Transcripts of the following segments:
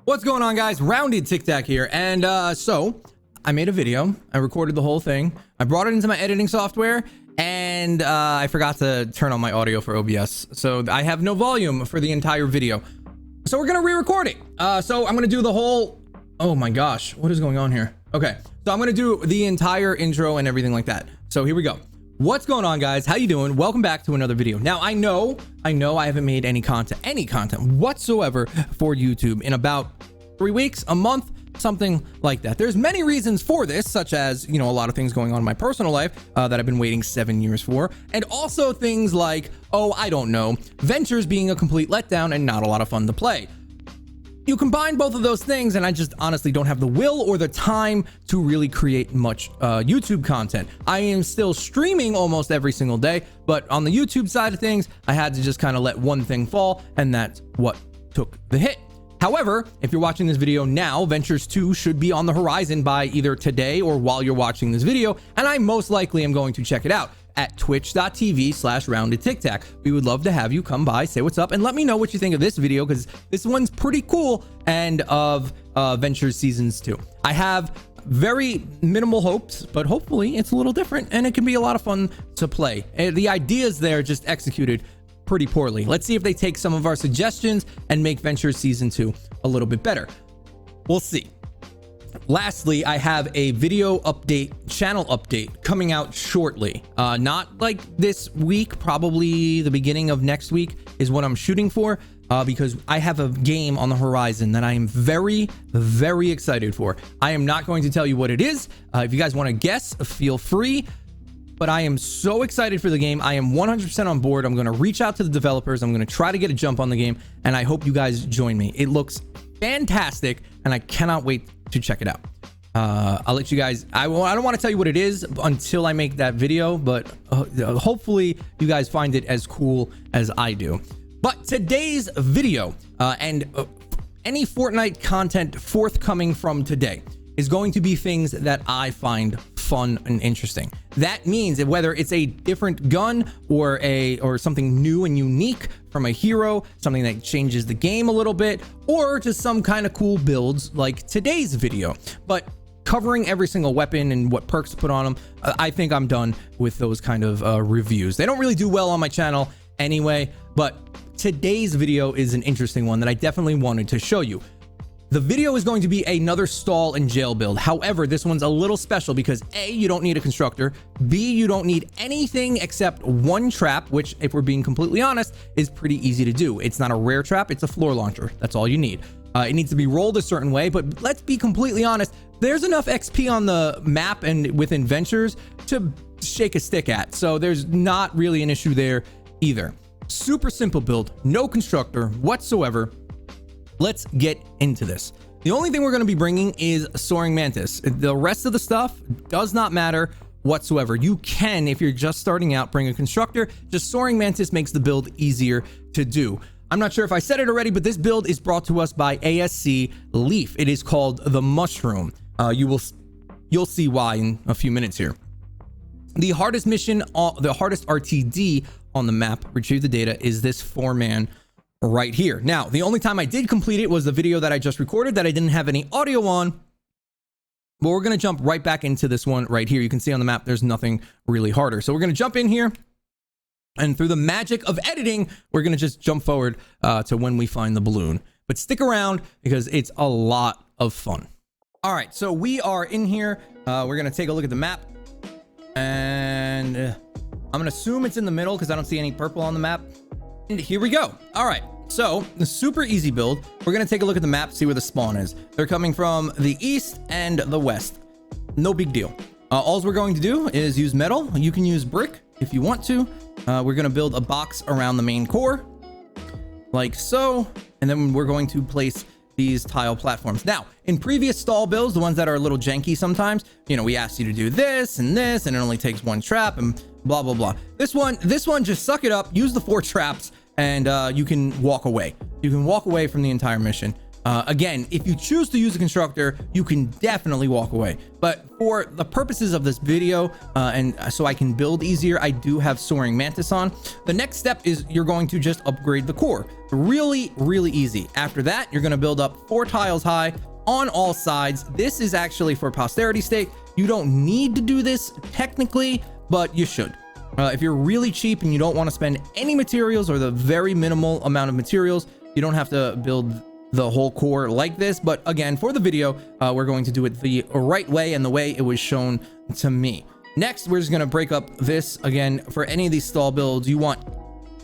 What's going on, guys? Rounded TikTak here. And so I made a video. I recorded the whole thing. I brought it into my editing software, and I forgot to turn on my audio for OBS. So I have no volume for the entire video. So we're going to re-record it. So I'm going to do the whole... Oh my gosh, what is going on here? Okay, so I'm going to do the entire intro and everything like that. So here we go. What's going on, guys? How you doing? Welcome back to another video. Now, I know I haven't made any content whatsoever for YouTube in about 3 weeks, a month, something like that. There's many reasons for this, such as, you know, a lot of things going on in my personal life that I've been waiting 7 years for. And also things like, oh, I don't know, Ventures being a complete letdown and not a lot of fun to play. You combine both of those things, and I just honestly don't have the will or the time to really create much YouTube content. I am still streaming almost every single day, but on the YouTube side of things, I had to just kind of let one thing fall, and that's what took the hit. However, if you're watching this video now, Ventures 2 should be on the horizon by either today or while you're watching this video, and I most likely am going to check it out at twitch.tv/roundedtiktak. We would love to have you come by, say what's up, and let me know what you think of this video, because this one's pretty cool, and of Ventures Seasons 2. I have very minimal hopes, but hopefully it's a little different, and it can be a lot of fun to play. The ideas there just executed pretty poorly. Let's see if they take some of our suggestions and make Ventures Season 2 a little bit better. We'll see. Lastly, I have a video update, channel update coming out shortly. Not like this week, probably the beginning of next week is what I'm shooting for, because I have a game on the horizon that I am very, very excited for. I am not going to tell you what it is. If you guys want to guess, feel free. But I am so excited for the game. I am 100% on board. I'm going to reach out to the developers. I'm going to try to get a jump on the game, and I hope you guys join me. It looks fantastic, and I cannot wait to check it out. I'll let you guys... I don't want to tell you what it is until I make that video, but hopefully you guys find it as cool as I do. But today's video, and any Fortnite content forthcoming from today, is going to be things that I find fun and interesting. That means that whether it's a different gun or something new and unique from a hero, something that changes the game a little bit, or just some kind of cool builds like today's video. But covering every single weapon and what perks to put on them, I think I'm done with those kind of reviews. They don't really do well on my channel anyway, but today's video is an interesting one that I definitely wanted to show you. The video is going to be another stall and jail build. However, this one's a little special because A, you don't need a constructor. B, you don't need anything except one trap, which, if we're being completely honest, is pretty easy to do. It's not a rare trap, it's a floor launcher. That's all you need. It needs to be rolled a certain way, but let's be completely honest, there's enough XP on the map and within Ventures to shake a stick at. So there's not really an issue there either. Super simple build, no constructor whatsoever. Let's get into this. The only thing we're going to be bringing is Soaring Mantis. The rest of the stuff does not matter whatsoever. You can, if you're just starting out, bring a constructor. Just Soaring Mantis makes the build easier to do. I'm not sure if I said it already, but this build is brought to us by ASC Leaf. It is called the Mushroom. You'll see why in a few minutes here. The hardest mission, the hardest RTD on the map, retrieve the data, is this 4-man right here. Now, the only time I did complete it was the video that I just recorded that I didn't have any audio on, but we're going to jump right back into this one right here. You can see on the map there's nothing really harder. So we're going to jump in here, and through the magic of editing, we're going to just jump forward to when we find the balloon. But stick around because it's a lot of fun. All right, so we are in here. We're going to take a look at the map, and I'm going to assume it's in the middle because I don't see any purple on the map. And here we go. All right, so the super easy build. We're going to take a look at the map, see where the spawn is. They're coming from the east and the west. No big deal. All we're going to do is use metal. You can use brick if you want to. We're going to build a box around the main core like so. And then we're going to place these tile platforms. Now, in previous stall builds, the ones that are a little janky sometimes, you know, we asked you to do this, and it only takes one trap and blah, blah, blah. This one, just suck it up, use the 4 traps, and you can walk away. You can walk away from the entire mission. Again, if you choose to use a constructor, you can definitely walk away. But for the purposes of this video, and so I can build easier, I do have soaring mantis on. The next step is you're going to just upgrade the core. Really, really easy. After that, you're going to build up 4 tiles high on all sides. This is actually for posterity's sake. You don't need to do this technically, but you should. If you're really cheap and you don't want to spend any materials or the very minimal amount of materials, you don't have to build the whole core like this. But again, for the video, we're going to do it the right way and the way it was shown to me. Next, we're just going to break up this. Again, for any of these stall builds, you want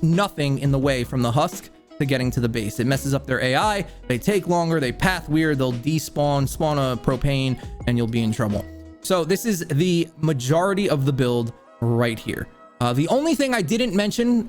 nothing in the way from the husk to getting to the base. It messes up their AI. They take longer. They path weird. They'll despawn, spawn a propane, and you'll be in trouble. So this is the majority of the build right here. The only thing I didn't mention,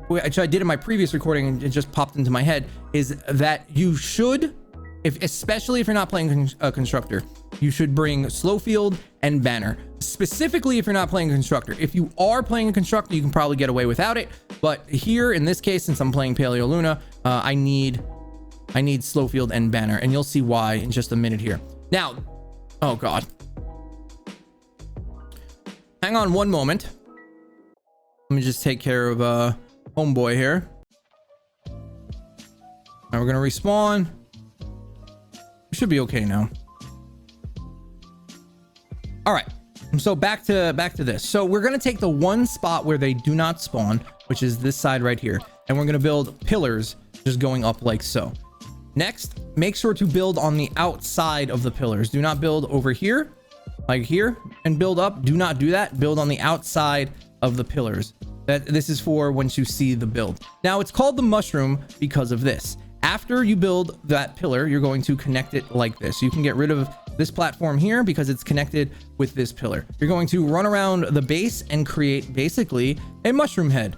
which I did in my previous recording and it just popped into my head, is that you should, especially if you're not playing a constructor, you should bring slow field and banner. Specifically, if you're not playing a constructor. If you are playing a constructor, you can probably get away without it. But here, in this case, since I'm playing Paleo Luna, I need slow field and banner, and you'll see why in just a minute here. Now, oh God. Hang on one moment. Let me just take care of homeboy here. Now we're gonna respawn. We should be okay now. All right. So back to this. So we're gonna take the one spot where they do not spawn, which is this side right here, and we're gonna build pillars just going up like so. Next, make sure to build on the outside of the pillars. Do not build over here, like here, and build up. Do not do that. Build on the outside of the pillars. This is for once you see the build. Now it's called the mushroom because of this. After you build that pillar, you're going to connect it like this. You can get rid of this platform here because it's connected with this pillar. You're going to run around the base and create basically a mushroom head,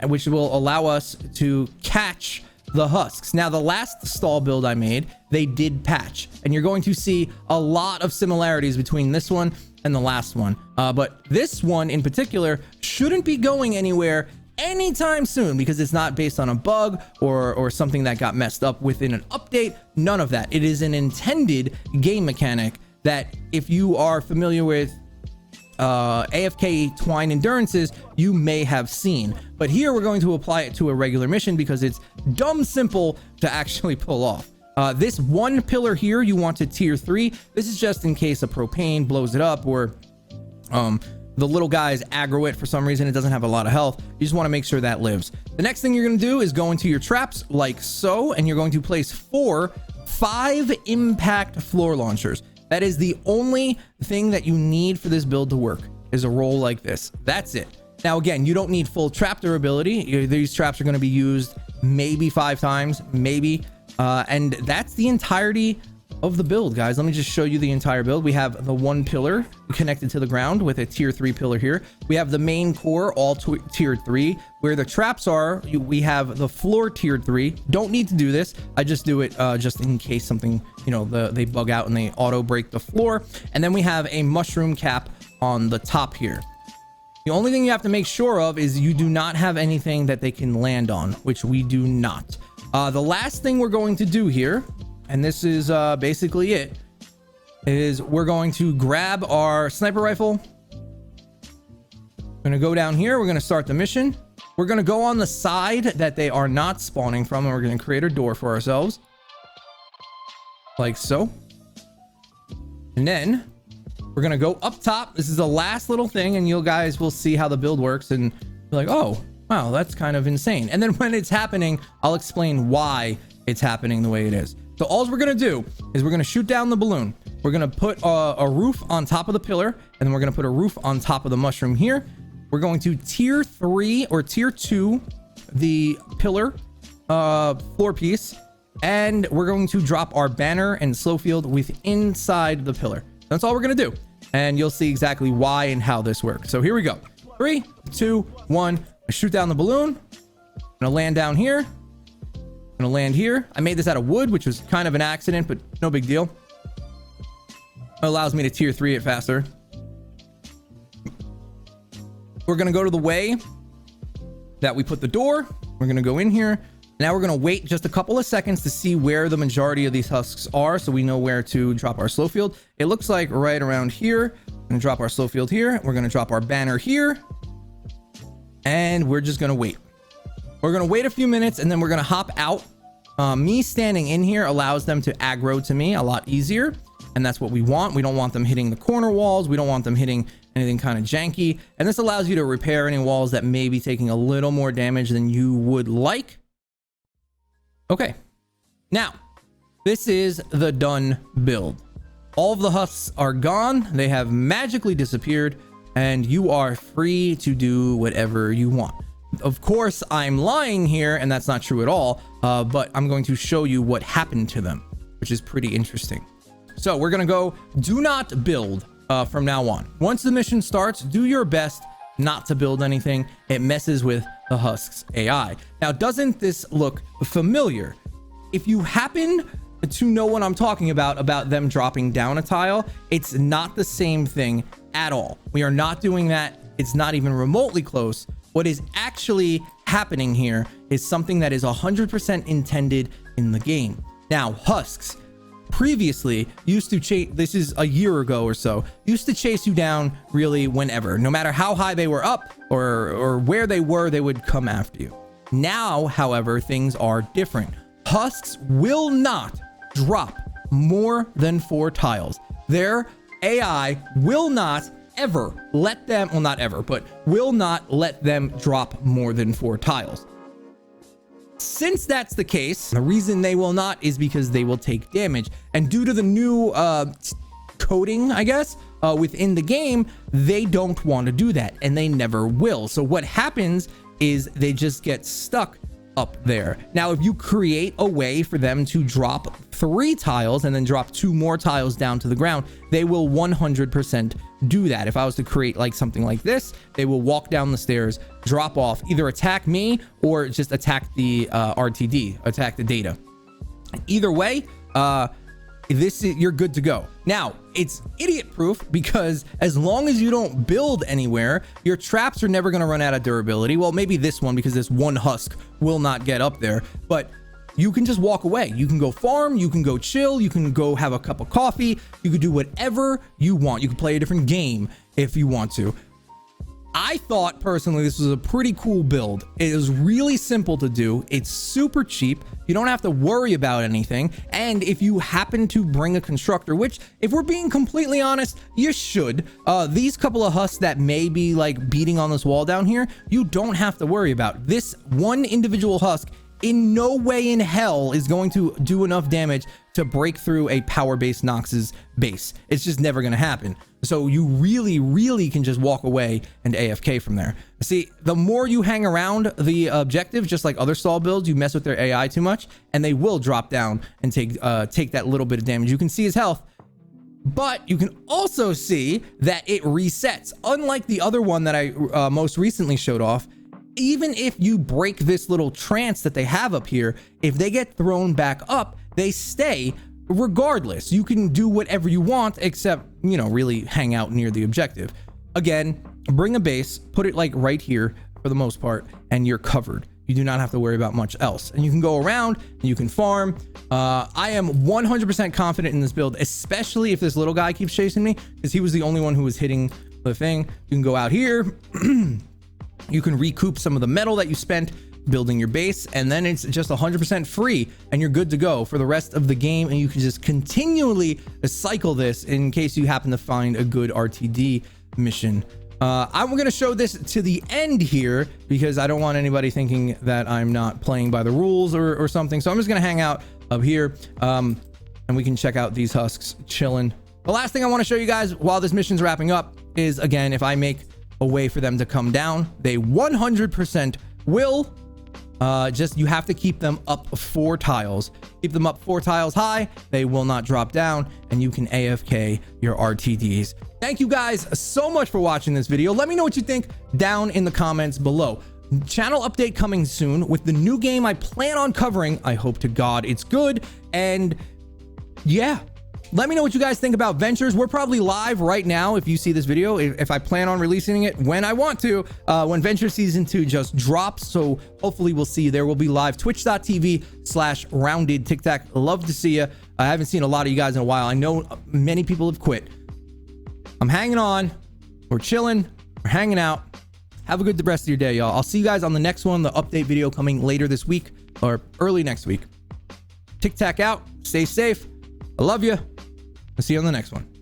which will allow us to catch the husks. Now, the last stall build I made, they did patch, and you're going to see a lot of similarities between this one and the last one. But this one in particular shouldn't be going anywhere anytime soon because it's not based on a bug or something that got messed up within an update. None of that. It is an intended game mechanic that, if you are familiar with AFK Twine Endurances, you may have seen. But here we're going to apply it to a regular mission because it's dumb simple to actually pull off. This one pillar here, you want to tier 3. This is just in case a propane blows it up or the little guys aggro it for some reason. It doesn't have a lot of health. You just want to make sure that lives. The next thing you're going to do is go into your traps like so, and you're going to place 5 impact floor launchers. That is the only thing that you need for this build to work, is a roll like this. That's it. Now, again, you don't need full trap durability. These traps are going to be used maybe 5 times, maybe. And that's the entirety of the build, guys. Let me just show you the entire build. We have the one pillar connected to the ground with a tier 3 pillar here. We have the main core, all tiered 3. Where the traps are, we have the floor tiered 3. Don't need to do this. I just do it just in case something, you know, they bug out and they auto break the floor. And then we have a mushroom cap on the top here. The only thing you have to make sure of is you do not have anything that they can land on, which we do not. The last thing we're going to do here, and this is basically it, is we're going to grab our sniper rifle. We're going to go down here. We're going to start the mission. We're going to go on the side that they are not spawning from, and we're going to create a door for ourselves. Like so. And then we're going to go up top. This is the last little thing, and you guys will see how the build works and be like, oh, wow, that's kind of insane. And then when it's happening, I'll explain why it's happening the way it is. So all we're going to do is we're going to shoot down the balloon. We're going to put a roof on top of the pillar, and then we're going to put a roof on top of the mushroom here. We're going to tier 3 or tier 2 the pillar floor piece, and we're going to drop our banner and slow field with inside the pillar. That's all we're going to do, and you'll see exactly why and how this works. So here we go. 3, 2, 1. I shoot down the balloon. I'm going to land down here. I'm going to land here. I made this out of wood, which was kind of an accident, but no big deal. It allows me to tier 3 it faster. We're going to go to the way that we put the door. We're going to go in here. Now we're going to wait just a couple of seconds to see where the majority of these husks are, so we know where to drop our slow field. It looks like right around here. We're going to drop our slow field here. We're going to drop our banner here. And we're just going to wait. We're going to wait a few minutes, and then we're going to hop out. Me standing in here allows them to aggro to me a lot easier. And that's what we want. We don't want them hitting the corner walls. We don't want them hitting anything kind of janky. And this allows you to repair any walls that may be taking a little more damage than you would like. Okay, now this is the done build. All of the husks are gone. They have magically disappeared, and you are free to do whatever you want. Of course, I'm lying here, and that's not true at all, but I'm going to show you what happened to them, which is pretty interesting. So we're going to go do not build from now on. Once the mission starts, do your best not to build anything. It messes with the husks AI. Now, doesn't this look familiar? If you happen to know what I'm talking about them dropping down a tile, it's not the same thing at all. We are not doing that. It's not even remotely close. What is actually happening here is something that is 100% intended in the game. Now, husks previously used to chase, this is a year ago or so, used to chase you down really whenever, no matter how high they were up or where they were, they would come after you. Now, however, things are different. Husks will not drop more than 4 tiles. Their AI will not ever let them, well, not ever, but will not let them drop more than 4 tiles. Since that's the case, the reason they will not is because they will take damage. And due to the new coding, I guess, within the game, they don't want to do that, and they never will. So what happens is they just get stuck up there. Now, if you create a way for them to drop 3 tiles and then drop 2 more tiles down to the ground, they will 100% do that. If I was to create like something like this, they will walk down the stairs, drop off, either attack me or just attack the RTD, attack the data. Either way, you're good to go. Now, it's idiot proof because as long as you don't build anywhere, your traps are never going to run out of durability. Well, maybe this one, because this one husk will not get up there, but you can just walk away. You can go farm, you can go chill, you can go have a cup of coffee, you can do whatever you want. You can play a different game if you want to. I thought personally this was a pretty cool build. It is really simple to do. It's super cheap. You don't have to worry about anything. And if you happen to bring a constructor, which if we're being completely honest, you should, these couple of husks that may be like beating on this wall down here, you don't have to worry about. This one individual husk in no way in hell is going to do enough damage to break through a power-based Nox's base. It's just never going to happen. So you really can just walk away and AFK from there. See, the more you hang around the objective, just like other stall builds, you mess with their AI too much, and they will drop down and take that little bit of damage. You can see his health, but you can also see that it resets. Unlike the other one that I most recently showed off, even if you break this little trance that they have up here, if they get thrown back up, they stay regardless. You can do whatever you want except, you know, really hang out near the objective. Again, bring a base, put it like right here for the most part, and you're covered. You do not have to worry about much else. And you can go around and you can farm. I am 100% confident in this build, especially if this little guy keeps chasing me, because he was the only one who was hitting the thing. You can go out here. You can recoup some of the metal that you spent building your base, and then it's just 100% free and you're good to go for the rest of the game. And you can just continually cycle this in case you happen to find a good RTD mission. I'm going to show this to the end here because I don't want anybody thinking that I'm not playing by the rules or something. So I'm just going to hang out up here and we can check out these husks chilling. The last thing I want to show you guys while this mission's wrapping up is, again, if I make a way for them to come down, they 100% will. Just you have to keep them up 4 tiles. Keep them up 4 tiles high. They will not drop down, and you can AFK your RTDs. Thank you guys so much for watching this video. Let me know what you think down in the comments below. Channel update coming soon with the new game I plan on covering. I hope to God it's good. And yeah, Let me know what you guys think about Ventures. We're probably live right now if you see this video, if I plan on releasing it when I want to, when Venture Season 2 just drops. So hopefully we'll see you there. We'll be live, twitch.tv/roundedtiktak. Love to see you. I haven't seen a lot of you guys in a while. I know many people have quit. I'm hanging on. We're chilling. We're hanging out. Have a good rest of your day, y'all. I'll see you guys on the next one, the update video coming later this week or early next week. TikTak out. Stay safe. I love you. I'll see you on the next one.